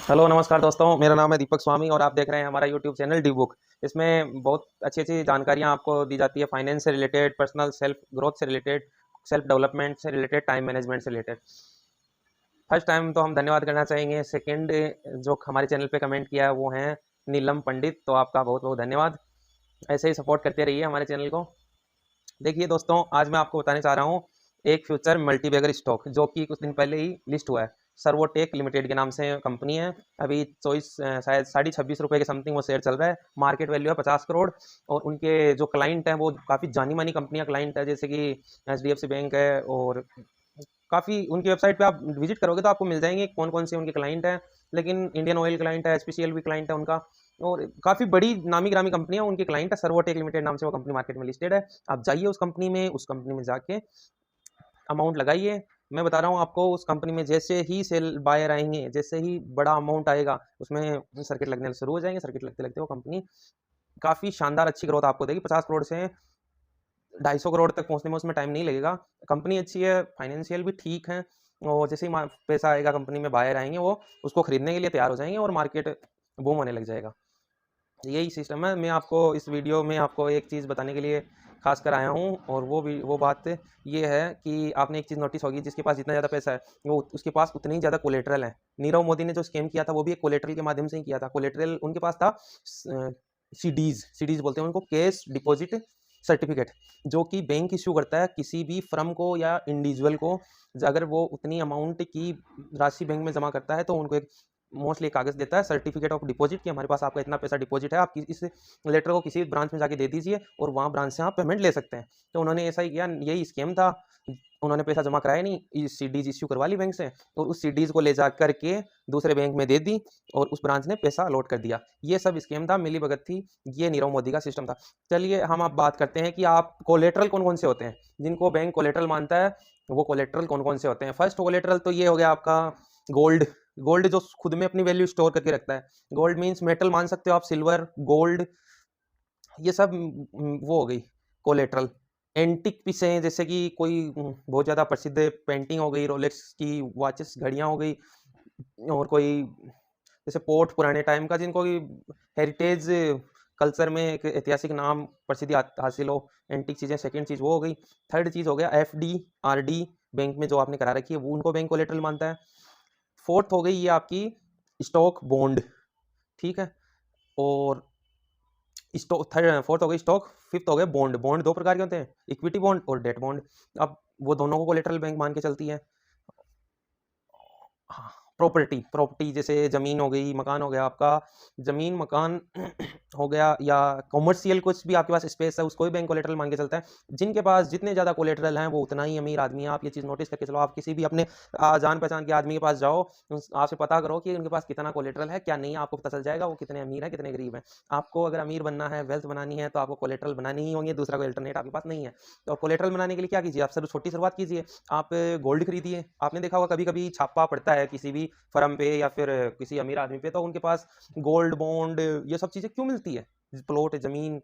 Hello नमस्कार दोस्तों, मेरा नाम है दीपक स्वामी और आप देख रहे हैं हमारा यूट्यूब चैनल डी बुक। इसमें बहुत अच्छी अच्छी जानकारियाँ आपको दी जाती है, फाइनेंस से रिलेटेड, पर्सनल सेल्फ ग्रोथ से रिलेटेड, सेल्फ डेवलपमेंट से रिलेटेड, टाइम मैनेजमेंट से रिलेटेड। फर्स्ट टाइम तो हम धन्यवाद करना चाहेंगे। सेकंड, जो हमारे चैनल पे कमेंट किया है वो हैं नीलम पंडित, तो आपका बहुत बहुत धन्यवाद। ऐसे ही सपोर्ट करते रहिए हमारे चैनल को। देखिए दोस्तों, आज मैं आपको बताने चाह रहा हूँ एक फ्यूचर मल्टीबैगर स्टॉक जो कि कुछ दिन पहले ही लिस्ट हुआ है। सर्वोटेक लिमिटेड के नाम से कंपनी है। अभी 24 शायद 26.5 रुपये के समथिंग वो शेयर चल रहा है। मार्केट वैल्यू है 50 करोड़। और उनके जो क्लाइंट हैं वो काफ़ी जानी मानी कंपनियां क्लाइंट है, जैसे कि HDFC बैंक है। और काफ़ी उनकी वेबसाइट पे आप विजिट करोगे तो आपको मिल जाएंगे कौन कौन से उनके क्लाइंट हैं। लेकिन इंडियन ऑयल क्लाइंट है, HPCL भी क्लाइंट है उनका। और काफ़ी बड़ी नामी ग्रामी कंपनियां उनके क्लाइंट है। सर्वोटेक लिमिटेड नाम से वो कंपनी मार्केट में लिस्टेड है। आप जाइए उस कंपनी में जाके अमाउंट लगाइए। मैं बता रहा हूँ आपको, उस कंपनी में जैसे ही सेल बायर आएंगे, जैसे ही बड़ा अमाउंट आएगा उसमें सर्किट लगने शुरू हो जाएंगे। सर्किट लगते लगते वो कंपनी काफ़ी शानदार अच्छी ग्रोथ आपको देगी। 50 करोड़ से 250 करोड़ तक पहुंचने में उसमें टाइम नहीं लगेगा। कंपनी अच्छी है, फाइनेंशियल भी ठीक है। और जैसे ही पैसा आएगा कंपनी में, बायर आएंगे, वो उसको खरीदने के लिए तैयार हो जाएंगे और मार्केट बूम होने लग जाएगा। यही सिस्टम है। मैं आपको इस वीडियो में आपको एक चीज़ बताने के लिए खास कर आया हूँ, और वो बात ये है कि आपने एक चीज़ नोटिस होगी, जिसके पास जितना ज़्यादा पैसा है वो उसके पास उतनी ही ज़्यादा कोलेटरल है। नीरव मोदी ने जो स्कैम किया था वो भी एक कोलेटरल के माध्यम से ही किया था। कोलेटरल उनके पास था, सीडीज सीडीज बोलते हैं उनको, कैश डिपॉजिट सर्टिफिकेट, जो कि बैंक इश्यू करता है किसी भी फर्म को या इंडिविजुअल को। अगर वो उतनी अमाउंट की राशि बैंक में जमा करता है तो उनको एक मोस्टली कागज देता है, सर्टिफिकेट ऑफ डिपॉजिट, कि हमारे पास आपका इतना पैसा डिपॉजिट है, आप इस लेटर को किसी ब्रांच में जाके दे दीजिए और वहाँ ब्रांच से आप पेमेंट ले सकते हैं। तो उन्होंने ऐसा ही किया, यही स्कैम था। उन्होंने पैसा जमा कराया नहीं, सीडीज इश्यू करवा ली बैंक से, और उस सीडीज को ले जा करके दूसरे बैंक में दे दी और उस ब्रांच ने पैसा अलॉट कर दिया। ये सब स्कैम था, मिली भगत थी। ये नीरव मोदी का सिस्टम था। चलिए हम आप बात करते हैं कि आप कोलेटरल कौन कौन से होते हैं, जिनको बैंक कोलेटरल मानता है। वो कोलेटरल कौन कौन से होते हैं? फर्स्ट कोलेटरल तो ये हो गया आपका गोल्ड। गोल्ड जो खुद में अपनी वैल्यू स्टोर करके रखता है। गोल्ड मीन्स मेटल मान सकते हो आप, सिल्वर, गोल्ड, ये सब वो हो गई कोलेटरल। एंटिक पीसें, जैसे कि कोई बहुत ज़्यादा प्रसिद्ध पेंटिंग हो गई, रोलेक्स की वॉचेस, घड़ियाँ हो गई। और कोई जैसे पोर्ट पुराने टाइम का, जिनको कि हेरिटेज कल्चर में एक ऐतिहासिक नाम प्रसिद्धि हासिल हो, एंटिक चीज़ें। सेकंड चीज़ वो हो गई। थर्ड चीज़ हो गया FD RD, बैंक में जो आपने करा रखी है वो, उनको बैंक कोलेटरल मानता है। फोर्थ हो गई ये आपकी स्टॉक बॉन्ड, ठीक है। और स्टॉक थर्ड फोर्थ हो गई स्टॉक। फिफ्थ हो गए बॉन्ड। बॉन्ड दो प्रकार के होते हैं, इक्विटी बॉन्ड और डेट बॉन्ड। अब वो दोनों को कोलेटरल बैंक मान के चलती है। हाँ, प्रॉपर्टी प्रॉपर्टी जैसे ज़मीन हो गई, मकान हो गया आपका, ज़मीन मकान हो गया, या कॉमर्शियल कुछ भी आपके पास स्पेस है, उसको भी बैंक कोलेटरल मान के चलता है। जिनके पास जितने ज़्यादा कोलेटरल हैं वो उतना ही अमीर आदमी है। आप ये चीज़ नोटिस करके चलो। आप किसी भी अपने जान पहचान के आदमी के पास जाओ, आपसे पता करो कि उनके पास कितना कोलेटरल है क्या नहीं है, आपको पता चल जाएगा वो कितने अमीर हैं कितने गरीब हैं। आपको अगर अमीर बनना है, वेल्थ बनानी है, तो आपको कोलेटरल बनानी ही होंगे, दूसरा कोई अल्टरनेट आपके पास नहीं है। तो कोलेटरल बनाने के लिए क्या कीजिए, आप सर छोटी शुरुआत कीजिए। आप गोल्ड खरीदिए। आपने देखा होगा कभी कभी छापा पड़ता है किसी भी फर्म पे या फिर किसी अमीर आदमी पे, तो उनके पास गोल्ड बॉन्ड ये सब चीज़ें क्यों मिलती है, प्लॉट ज़मीन?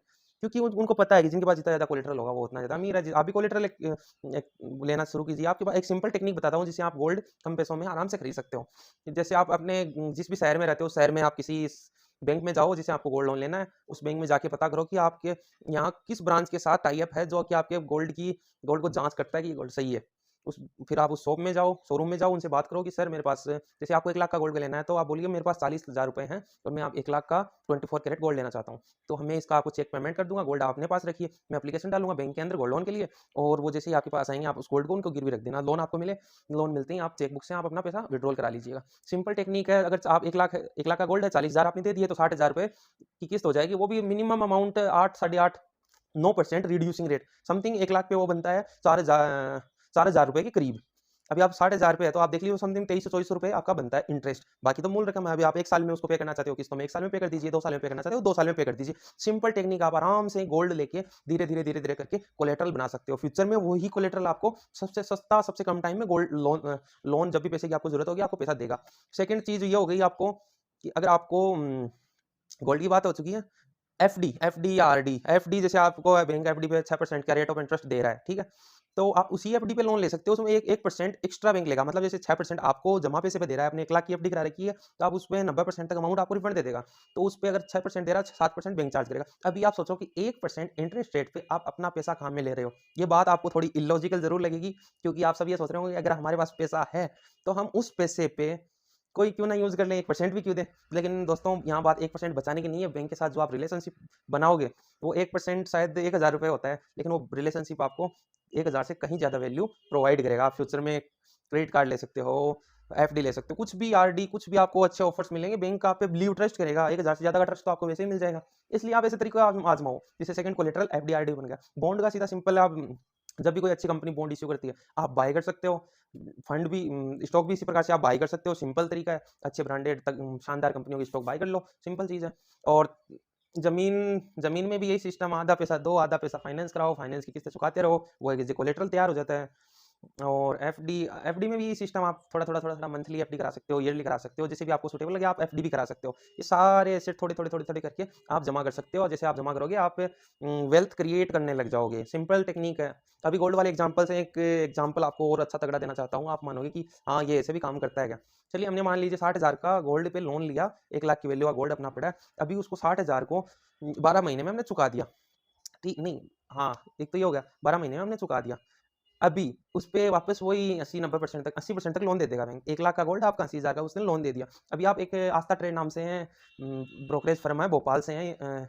क्योंकि उनको पता है कि जिनके पास जितना ज़्यादा कोलेटरल होगा वो उतना ज़्यादा अमीर है। आप भी कोलेटरल लेना शुरू कीजिए। आपके पास एक सिंपल टेक्निक बताता हूँ जिससे आप गोल्ड कम पैसों में आराम से खरीद सकते हो। जैसे आप अपने जिस भी शहर में रहते हो, शहर में आप किसी बैंक में जाओ जिसे आपको गोल्ड लोन लेना है। उस बैंक में जाके पता करो कि आपके यहाँ किस ब्रांच के साथ टाई अप है, जो कि आपके गोल्ड को जांच करता है कि ये गोल्ड सही है। उस फिर आप उस शॉप में जाओ, शोरूम में जाओ, उनसे बात करो कि सर मेरे पास, जैसे आपको 1 लाख का गोल्ड लेना है, तो आप बोलिए मेरे पास 40,000 रुपए हैं और मैं आप 1 लाख का 24 कैरेट गोल्ड लेना चाहता हूँ। तो हमें इसका आपको चेक पेमेंट कर दूंगा, गोल्ड आप अपने पास रखिए, मैं एप्लीकेशन डालूंगा बैंक के अंदर गोल्ड लोन के लिए। और वो जैसे ही आपके पास आएंगे, आप उस गोल्ड को उनको गिरवी रख देना, लोन आपको मिले। लोन मिलते ही आप चेकबुक से आप अपना पैसा विड्रॉल करा लीजिएगा। सिंपल टेक्निक है। अगर आप 1 लाख का गोल्ड है, 40,000 आपने दे दिए, तो 60,000 रुपए की किस्त हो जाएगी। वो भी मिनिमम अमाउंट 8 साढ़े 8 9% रिड्यूसिंग रेट समथिंग 1 लाख पे वो बनता है 4,000 रुपए के करीब। अभी आप 60,000 पे है तो आप देख लीजिए समथिंग 2300-2400 रुपए आपका बनता है इंटरेस्ट। बाकी तो मूल रकम है। अभी आप 1 साल में उसको पे करना चाहते हो किस्तों में, 1 साल में पे कर दीजिए। 2 साल में पे करना चाहते हो 2 साल में पे कर दीजिए। सिंपल टेक्निक, आप आराम से गोल्ड लेके धीरे धीरे करके कोलेटरल बना सकते हो। फ्यूचर में वही कोलेटरल आपको सबसे सस्ता, सबसे कम टाइम में गोल्ड लोन जब भी पैसे की आपको जरूरत होगी आपको पैसा देगा। सेकंड चीज ये हो गई आपको कि अगर आपको गोल्ड की बात हो चुकी है, FD या RD। FD जैसे आपको बैंक FD पे 6% का रेट ऑफ इंटरेस्ट दे रहा है, ठीक है। तो आप उसी एफडी पे लोन ले सकते हो, उसमें 1% एक्स्ट्रा बैंक लेगा। मतलब जैसे 6% आपको जमा पैसे पे दे रहा है, आपने 1 लाख की एफडी करा रखी है, तो आप उसमें 90% तक अमाउंट आपको रिफंड दे देगा। तो उस पे अगर 6% दे रहा है, 7% बैंक चार्ज करेगा। अभी आप सोचो कि 1% इंटरेस्ट रेट पे आप अपना पैसा कहाँ में ले रहे हो। ये बात आपको थोड़ी इलॉजिकल ज़रूर लगेगी, क्योंकि आप सब ये सोच रहे होंगे अगर हमारे पास पैसा है, तो हम उस पैसे पे कोई क्यों ना यूज़ कर लें, 1% भी क्यों दें। लेकिन दोस्तों यहाँ बात 1% बचाने की नहीं है, बैंक के साथ जो आप रिलेशनशिप बनाओगे, वो 1% शायद ₹1000 होता है, लेकिन वो रिलेशनशिप आपको 1000 से कहीं ज़्यादा वैल्यू प्रोवाइड करेगा। आप फ्यूचर में क्रेडिट कार्ड ले सकते हो, एफडी ले सकते हो, कुछ भी आरडी, कुछ भी आपको अच्छे ऑफर्स मिलेंगे, बैंक आप पे ब्लीव ट्रस्ट करेगा। 1000 से ज़्यादा का ट्रस्ट तो आपको वैसे ही मिल जाएगा। इसलिए आप ऐसे तरीके आजमाओ, जैसे सेकंड कोलेटरल एफडी आरडी बन गया। बॉन्ड का सीधा सिंपल है, आप जब भी कोई अच्छी कंपनी बॉन्ड इश्यू करती है, आप बाय कर सकते हो। फंड भी स्टॉक भी इसी प्रकार से आप बाय कर सकते हो, सिंपल तरीका है। अच्छे ब्रांडेड शानदार कंपनियों की स्टॉक बाय कर लो, सिंपल चीज़ है। और ज़मीन ज़मीन में भी यही सिस्टम, आधा पैसा दो, आधा पैसा फाइनेंस कराओ, फाइनेंस की किस्तें चुकाते रहो, वो एक कोलेटरल तैयार हो जाता है। और एफडी में भी सिस्टम, आप थोड़ा-थोड़ा मंथली एफडी करा सकते हो, ईयरली करा सकते हो, जैसे भी आपको सूटेबल लगे आप एफडी भी करा सकते हो। ये सारे एसेट थोड़े-थोड़े करके आप जमा कर सकते हो, और जैसे आप जमा करोगे आप वेल्थ क्रिएट करने लग जाओगे। सिंपल टेक्नीक है। अभी गोल्ड वाले एग्जांपल से एक एग्जांपल आपको और अच्छा तगड़ा देना चाहता हूँ, आप मानोगे कि हाँ, ये ऐसे भी काम करता है क्या? चलिए हमने मान लीजिए 60,000 का गोल्ड पे लोन लिया, 1 लाख की वैल्यू का गोल्ड अपना पड़ा है। अभी उसको 60,000 को 12 महीने में हमने चुका दिया। ठीक नहीं, हाँ, एक तो ये हो गया, 12 महीने में हमने चुका दिया। अभी उसपे वापस वही 80-90% तक, 80% तक लोन दे देगा बैंक। 1 लाख का गोल्ड आपका, 80,000 का उसने लोन दे दिया। अभी आप एक आस्था ट्रेड नाम से हैं, ब्रोकरेज फर्म है, भोपाल से हैं,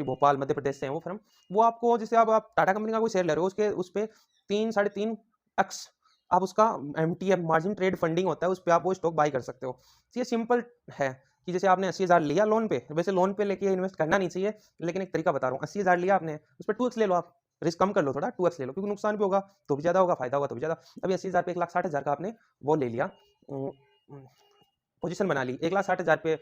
भोपाल मध्य प्रदेश से है वो फर्म। वो आपको, जैसे आप टाटा कंपनी का कोई शेयर ले रहे हो, उसके उस पे 3 साढ़े 3 एक्स आप उसका एमटीएफ मार्जिन ट्रेड फंडिंग होता है, उस पे आप वो स्टॉक बाय कर सकते हो। तो ये सिंपल है कि जैसे आपने 80,000 लिया लोन पे, वैसे लोन पे लेके इन्वेस्ट करना नहीं चाहिए, लेकिन एक तरीका बता रहा हूँ। 80,000 लिया आपने, उस पे 2x ले लो आप। रिस्क कम कर लो थोड़ा, 2x ले लो, क्योंकि नुकसान भी होगा तो भी ज़्यादा होगा, फायदा होगा तो भी ज़्यादा। अभी 80,000 पे 1,60,000 का आपने वो ले लिया, पोजीशन बना ली। 1,60,000 पे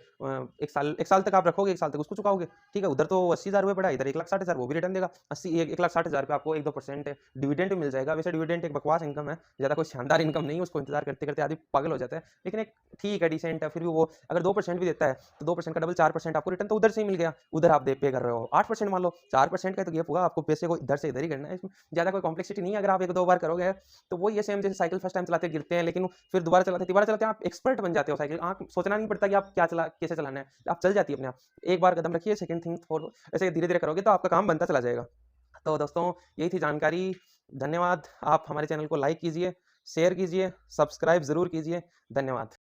1 साल तक आप रखोगे, 1 साल तक उसको चुकाओगे, ठीक है। उधर तो 80,000 रुपए पड़ा, इधर 1,60,000 वो भी रिटर्न देगा। 1,60,000 पे आपको 1-2% डिविडेंड भी मिल जाएगा। वैसे डिविडेंड एक बकवास इनकम है, ज़्यादा कोई शानदार इनकम नहीं है, उसको इंतजार करते-करते आदमी पागल हो जाता है। लेकिन एक ठीक है, डिसेंट है, फिर भी वो अगर 2% भी देता है, तो 2% का डबल 4% आपको रिटर्न तो उधर से ही मिल गया। उधर आप दे पे कर रहे हो 8% मान लो, 4% का तो गैप होगा, आपको पैसे को इधर से इधर ही करना है। इसमें ज़्यादा कोई कॉम्प्लेक्सिटी नहीं है, अगर आप 1-2 बार करोगे तो वही है सेम, जैसे साइकिल फर्स्ट टाइम चलाते गिरते हैं, लेकिन फिर दोबारा चलाते तिबारा चलाते हैं, आप एक्सपर्ट बन जाते हो साइकिल। आप सोचना नहीं पड़ता कि आप कैसे चलाना है, आप चल जाती है अपने आप। एक बार कदम रखिए, सेकंड थिंक फॉर, ऐसे धीरे-धीरे करोगे तो आपका काम बनता चला जाएगा। तो दोस्तों यही थी जानकारी। धन्यवाद। आप हमारे चैनल को लाइक कीजिए, शेयर कीजिए, सब्सक्राइब ज़रूर कीजिए। धन्यवाद।